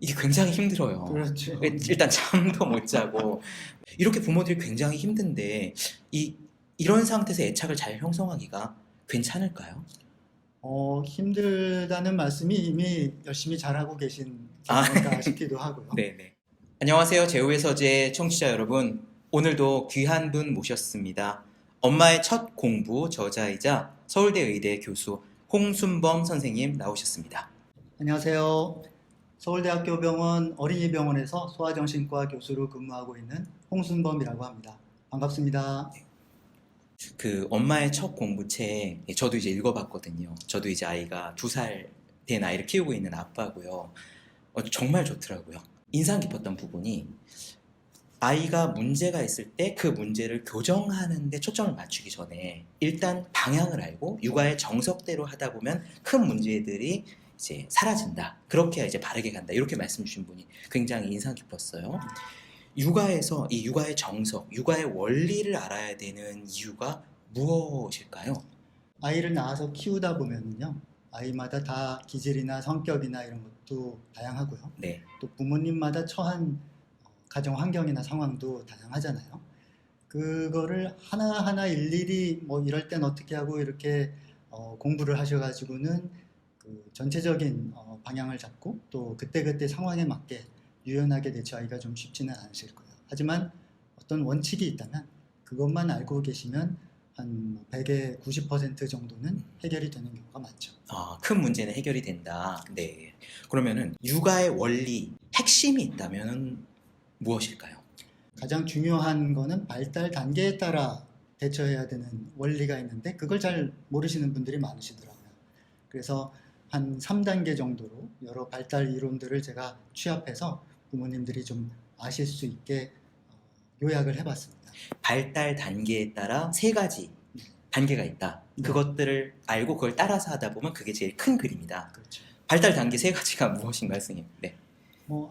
이게 굉장히 힘들어요. 그렇죠. 일단 잠도 못 자고 이렇게 부모들이 굉장히 힘든데 이런 상태에서 애착을 잘 형성하기가 괜찮을까요? 힘들다는 말씀이 이미 열심히 잘하고 계신 게 아. 아닐까 싶기도 하고요. 네네. 안녕하세요. 제우의 서재 청취자 여러분. 오늘도 귀한 분 모셨습니다. 엄마의 첫 공부 저자이자 서울대 의대 교수 홍순범 선생님 나오셨습니다. 안녕하세요. 서울대학교 병원 어린이병원에서 소아정신과 교수로 근무하고 있는 홍순범이라고 합니다. 반갑습니다. 그 엄마의 첫 공부책 저도 이제 읽어봤거든요. 저도 이제 아이가 2살 된 아이를 키우고 있는 아빠고요. 정말 좋더라고요. 인상 깊었던 부분이 아이가 문제가 있을 때 그 문제를 교정하는 데 초점을 맞추기 전에 일단 방향을 알고 육아의 정석대로 하다 보면 큰 문제들이 이제 사라진다. 그렇게 이제 바르게 간다. 이렇게 말씀 주신 분이 굉장히 인상 깊었어요. 육아에서 이 육아의 정석, 육아의 원리를 알아야 되는 이유가 무엇일까요? 아이를 낳아서 키우다 보면요. 아이마다 다 기질이나 성격이나 이런 것도 다양하고요. 네. 또 부모님마다 처한 가정 환경이나 상황도 다양하잖아요. 그거를 하나하나 일일이 뭐 이럴 땐 어떻게 하고 이렇게 공부를 하셔가지고는 그 전체적인 방향을 잡고 또 그때그때 상황에 맞게 유연하게 대처하기가 좀 쉽지는 않으실 거예요. 하지만 어떤 원칙이 있다면 그것만 알고 계시면 한 100에 90% 정도는 해결이 되는 경우가 많죠. 큰 문제는 해결이 된다. 네. 그러면은 육아의 원리, 핵심이 있다면 무엇일까요? 가장 중요한 거는 발달 단계에 따라 대처해야 되는 원리가 있는데 그걸 잘 모르시는 분들이 많으시더라고요. 그래서 한 3단계 정도로 여러 발달 이론들을 제가 취합해서 부모님들이 좀 아실 수 있게 요약을 해봤습니다. 발달 단계에 따라 3가지 단계가 있다. 네. 그것들을 알고 그걸 따라서 하다 보면 그게 제일 큰 그림이다. 그렇죠. 발달 단계 3가지가 무엇인가요, 선생님? 네.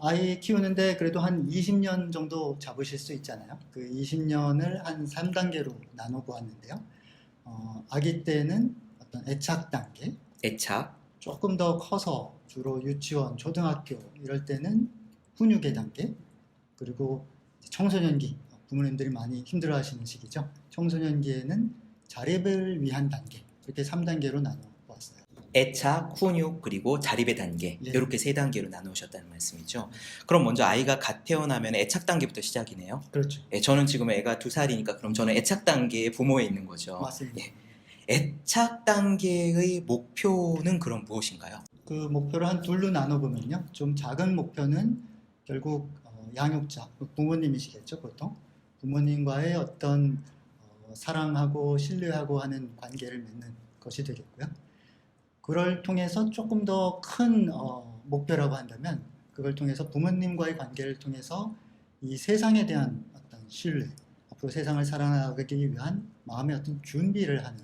아이 키우는데 그래도 한 20년 정도 잡으실 수 있잖아요. 그 20년을 한 3단계로 나눠 보았는데요. 아기 때는 어떤 애착 단계, 애착, 조금 더 커서 주로 유치원, 초등학교 이럴 때는 훈육의 단계, 그리고 청소년기, 부모님들이 많이 힘들어하시는 시기죠. 청소년기에는 자립을 위한 단계, 이렇게 3단계로 나눠 보았어요. 애착, 훈육, 그리고 자립의 단계 네. 이렇게 3단계로 나누셨다는 말씀이죠. 그럼 먼저 아이가 갓 태어나면 애착 단계부터 시작이네요. 그렇죠. 저는 지금 애가 2살이니까 그럼 저는 애착 단계의 부모에 있는 거죠. 맞습니다. 예. 애착 단계의 목표는 그럼 무엇인가요? 그 목표를 한 둘로 나눠보면요. 좀 작은 목표는 결국 양육자, 부모님이시겠죠, 보통. 부모님과의 어떤 사랑하고 신뢰하고 하는 관계를 맺는 것이 되겠고요. 그걸 통해서 조금 더 큰 목표라고 한다면 그걸 통해서 부모님과의 관계를 통해서 이 세상에 대한 어떤 신뢰, 앞으로 세상을 살아나가기 위한 마음의 어떤 준비를 하는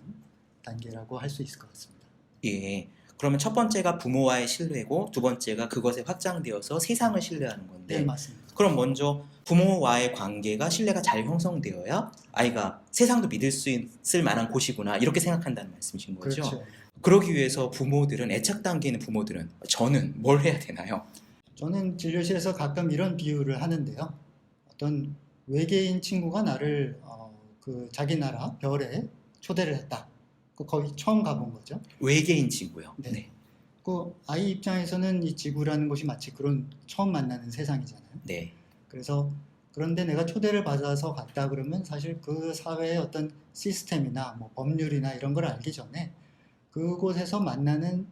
단계라고 할 수 있을 것 같습니다. 예. 그러면 첫 번째가 부모와의 신뢰고 두 번째가 그것에 확장되어서 세상을 신뢰하는 건데 네, 맞습니다. 그럼 먼저 부모와의 관계가 신뢰가 잘 형성되어야 아이가 세상도 믿을 수 있을 만한 곳이구나 이렇게 생각한다는 말씀이신 거죠? 그렇죠. 그러기 위해서 부모들은 애착 단계에 있는 부모들은 저는 뭘 해야 되나요? 저는 진료실에서 가끔 이런 비유를 하는데요. 어떤 외계인 친구가 나를 그 자기 나라 별에 초대를 했다. 거기 처음 가본 거죠. 외계인 친구요. 네. 그 아이 입장에서는 이 지구라는 곳이 마치 그런 처음 만나는 세상이잖아요. 네. 그래서 그런데 내가 초대를 받아서 갔다 그러면 사실 그 사회의 어떤 시스템이나 뭐 법률이나 이런 걸 알기 전에 그곳에서 만나는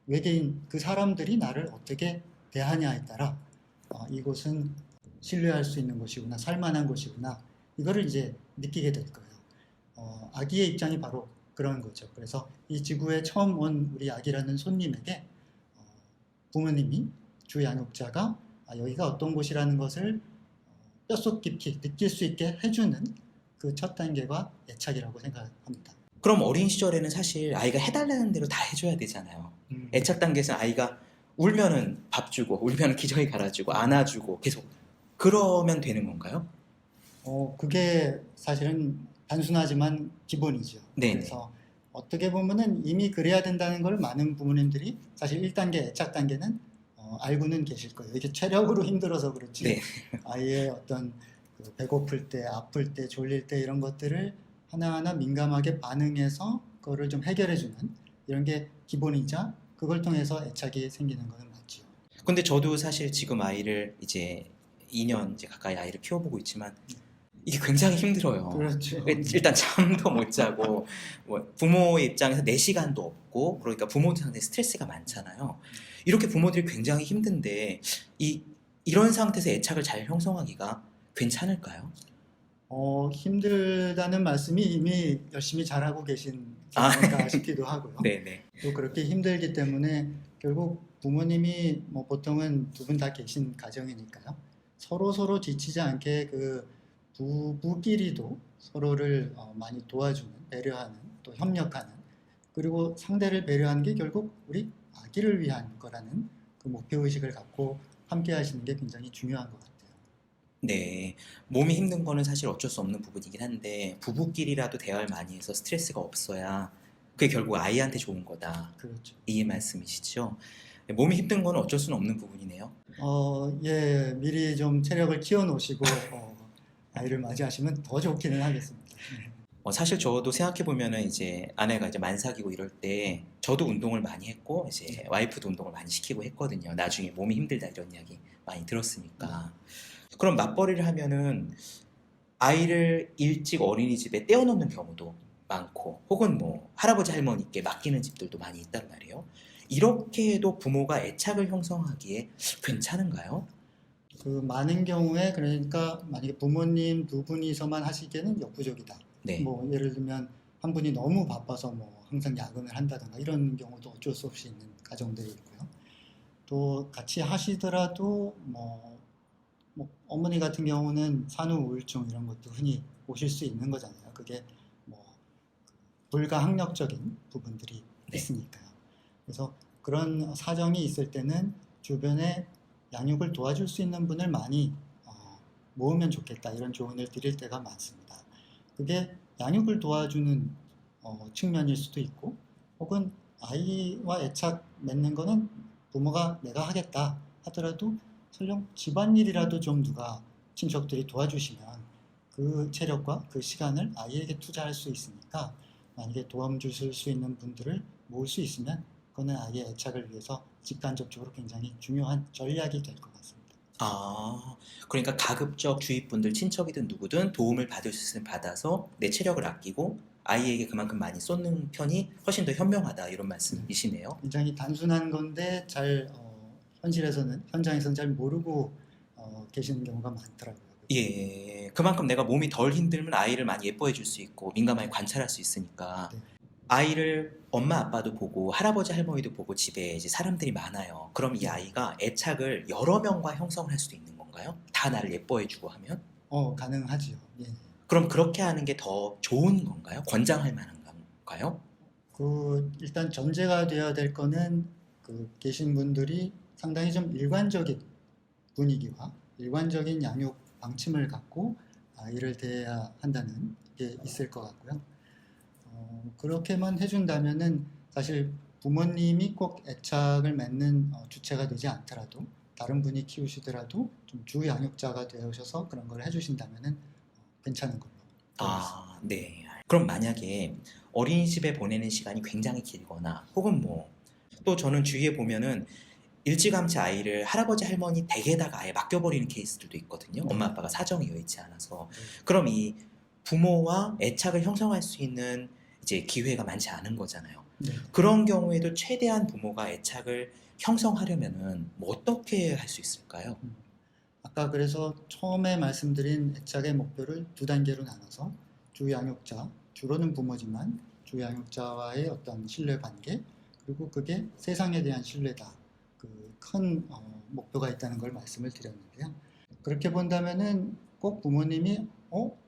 외계인 그 사람들이 나를 어떻게 대하냐에 따라 이곳은 신뢰할 수 있는 곳이구나, 살만한 곳이구나 이거를 이제 느끼게 될 거예요. 아기의 입장이 바로 그런 거죠. 그래서 이 지구에 처음 온 우리 아기라는 손님에게 부모님이 주 양육자가 여기가 어떤 곳이라는 것을 뼛속 깊이 느낄 수 있게 해주는 그 첫 단계가 애착이라고 생각합니다. 그럼 어린 시절에는 사실 아이가 해달라는 대로 다 해줘야 되잖아요. 애착 단계에서는 아이가 울면은 밥 주고 울면은 기저귀 갈아주고 안아주고 계속 그러면 되는 건가요? 그게 사실은 단순하지만 기본이죠. 네네. 그래서 어떻게 보면은 이미 그래야 된다는 걸 많은 부모님들이 사실 1단계 애착 단계는 알고는 계실 거예요. 이게 체력으로 힘들어서 그렇지 네. 아이의 어떤 그 배고플 때, 아플 때, 졸릴 때 이런 것들을 하나하나 민감하게 반응해서 그거를 좀 해결해주는 이런 게 기본이자 그걸 통해서 애착이 생기는 것은 맞지요. 근데 저도 사실 지금 아이를 이제 2년 이제 가까이 아이를 키워보고 있지만 이게 굉장히 힘들어요. 그렇죠. 일단 잠도 못 자고 뭐 부모의 입장에서 내 시간도 없고 그러니까 부모도 상당히 스트레스가 많잖아요. 이렇게 부모들이 굉장히 힘든데 이런 상태에서 애착을 잘 형성하기가 괜찮을까요? 힘들다는 말씀이 이미 열심히 잘하고 계신 게 아, 아닐까 싶기도 하고요. 네네. 또 그렇게 힘들기 때문에 결국 부모님이 뭐 보통은 두 분 다 계신 가정이니까요. 서로 지치지 않게 그 부부끼리도 서로를 많이 도와주는, 배려하는, 또 협력하는, 그리고 상대를 배려하는 게 결국 우리 아기를 위한 거라는 그 목표의식을 갖고 함께 하시는 게 굉장히 중요한 것 같아요. 네. 몸이 힘든 거는 사실 어쩔 수 없는 부분이긴 한데 부부끼리라도 대화를 많이 해서 스트레스가 없어야 그게 결국 아이한테 좋은 거다. 그렇죠. 이 말씀이시죠? 몸이 힘든 거는 어쩔 수는 없는 부분이네요. 예, 미리 좀 체력을 키워 놓으시고 아이를 맞이하시면 더 좋기는 하겠습니다. 사실 저도 생각해 보면은 이제 아내가 이제 만삭이고 이럴 때 저도 운동을 많이 했고 이제 와이프도 운동을 많이 시키고 했거든요. 나중에 몸이 힘들다 이런 이야기 많이 들었으니까. 그럼 맞벌이를 하면은 아이를 일찍 어린이집에 떼어놓는 경우도 많고 혹은 뭐 할아버지 할머니께 맡기는 집들도 많이 있단 말이에요. 이렇게 해도 부모가 애착을 형성하기에 괜찮은가요? 그 많은 경우에 그러니까 만약에 부모님 두 분이서만 하시기에는 역부족이다. 네. 뭐 예를 들면 한 분이 너무 바빠서 뭐 항상 야근을 한다든가 이런 경우도 어쩔 수 없이 있는 가정들이 있고요. 또 같이 하시더라도 뭐 어머니 같은 경우는 산후 우울증 이런 것도 흔히 오실 수 있는 거잖아요. 그게 뭐 불가항력적인 부분들이 네. 있으니까요. 그래서 그런 사정이 있을 때는 주변에 양육을 도와줄 수 있는 분을 많이 모으면 좋겠다 이런 조언을 드릴 때가 많습니다. 그게 양육을 도와주는 측면일 수도 있고 혹은 아이와 애착 맺는 거는 부모가 내가 하겠다 하더라도 설령 집안일이라도 좀 누가 친척들이 도와주시면 그 체력과 그 시간을 아이에게 투자할 수 있으니까 만약에 도움 주실 수 있는 분들을 모을 수 있으면 그거는 아이의 애착을 위해서 직간접적으로 굉장히 중요한 전략이 될 것 같습니다. 아, 그러니까 가급적 주위 분들, 친척이든 누구든 도움을 받을 수 있으면 받아서 내 체력을 아끼고 아이에게 그만큼 많이 쏟는 편이 훨씬 더 현명하다 이런 말씀이시네요. 굉장히 단순한 건데 잘 현장에서는 잘 모르고 계시는 경우가 많더라고요. 예, 그만큼 내가 몸이 덜 힘들면 아이를 많이 예뻐해 줄 수 있고 민감하게 관찰할 수 있으니까 네. 아이를 엄마 아빠도 보고 할아버지 할머니도 보고 집에 이제 사람들이 많아요. 그럼 이 아이가 애착을 여러 명과 형성을 할 수도 있는 건가요? 다 나를 예뻐해 주고 하면? 가능하지요. 예. 그럼 그렇게 하는 게 더 좋은 건가요? 권장할 만한 건가요? 일단 전제가 되어야 될 거는 그 계신 분들이 상당히 좀 일관적인 분위기와 일관적인 양육 방침을 갖고 아이를 대해야 한다는 게 있을 것 같고요. 그렇게만 해준다면은 사실 부모님이 꼭 애착을 맺는 주체가 되지 않더라도 다른 분이 키우시더라도 좀 주 양육자가 되셔서 그런 걸 해주신다면은 괜찮은 걸로 알고 있습니다. 아, 네. 그럼 만약에 어린이집에 보내는 시간이 굉장히 길거나 혹은 뭐 또 저는 주위에 보면은 일찌감치 아이를 할아버지 할머니 댁에다가 아예 맡겨버리는 케이스들도 있거든요. 네. 엄마 아빠가 사정이 여의치 않아서. 네. 그럼 이 부모와 애착을 형성할 수 있는 이제 기회가 많지 않은 거잖아요. 네. 그런 경우에도 최대한 부모가 애착을 형성하려면은 뭐 어떻게 할 수 있을까요? 아까 그래서 처음에 말씀드린 애착의 목표를 두 단계로 나눠서 주 양육자, 주로는 부모지만 주 양육자와의 어떤 신뢰 관계, 그리고 그게 세상에 대한 신뢰다. 그 큰 목표가 있다는 걸 말씀을 드렸는데요. 그렇게 본다면은 꼭 부모님이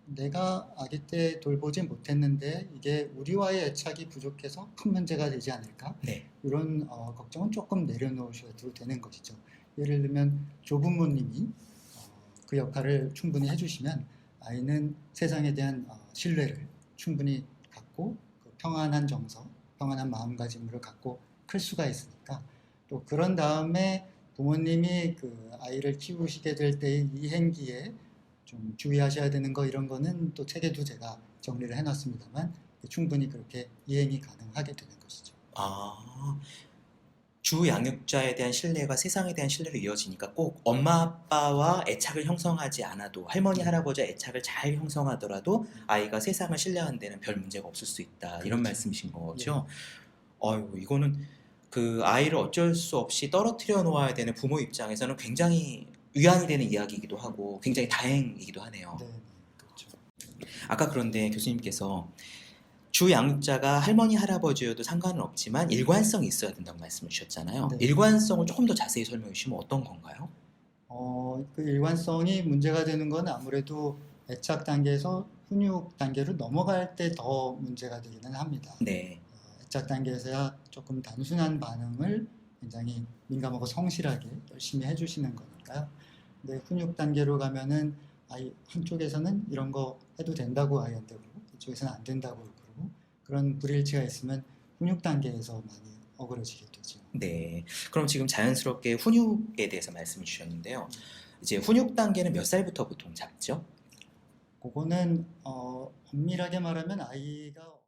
내가 아기 때 돌보지 못했는데 이게 우리와의 애착이 부족해서 큰 문제가 되지 않을까? 네. 이런 걱정은 조금 내려놓으셔도 되는 것이죠. 예를 들면 조부모님이 그 역할을 충분히 해주시면 아이는 세상에 대한 신뢰를 충분히 갖고 그 평안한 정서, 평안한 마음가짐을 갖고 클 수가 있으니까 또 그런 다음에 부모님이 그 아이를 키우시게 될 때의 이행기에 좀 주의하셔야 되는 거 이런 거는 또 책에도 제가 정리를 해놨습니다만 충분히 그렇게 이행이 가능하게 되는 것이죠. 아, 주 양육자에 대한 신뢰가 세상에 대한 신뢰로 이어지니까 꼭 엄마 아빠와 애착을 형성하지 않아도 할머니 할아버지와 애착을 잘 형성하더라도 아이가 세상을 신뢰하는 데는 별 문제가 없을 수 있다. 이런 그렇죠. 말씀이신 거죠. 아유, 이거는 그 아이를 어쩔 수 없이 떨어뜨려 놓아야 되는 부모 입장에서는 굉장히 위안이 되는 이야기이기도 하고 굉장히 다행이기도 하네요. 네, 네, 그렇죠. 아까 그런데 교수님께서 주 양육자가 할머니 할아버지여도 상관은 없지만 일관성이 있어야 된다고 말씀을 주셨잖아요. 네. 일관성을 조금 더 자세히 설명해 주시면 어떤 건가요? 그 일관성이 문제가 되는 건 아무래도 애착 단계에서 훈육 단계로 넘어갈 때 더 문제가 되기는 합니다. 네. 애착 단계에서야 조금 단순한 반응을 굉장히 민감하고 성실하게 열심히 해주시는 거니까요. 근데 훈육 단계로 가면은 아이 한쪽에서는 이런 거 해도 된다고 아이한테 그러고 이쪽에서는 안 된다고 그러고 그런 불일치가 있으면 훈육 단계에서 많이 어그러지게 되죠. 네. 그럼 지금 자연스럽게 훈육에 대해서 말씀을 주셨는데요. 이제 훈육 단계는 몇 살부터 보통 잡죠? 그거는 엄밀하게 말하면 아이가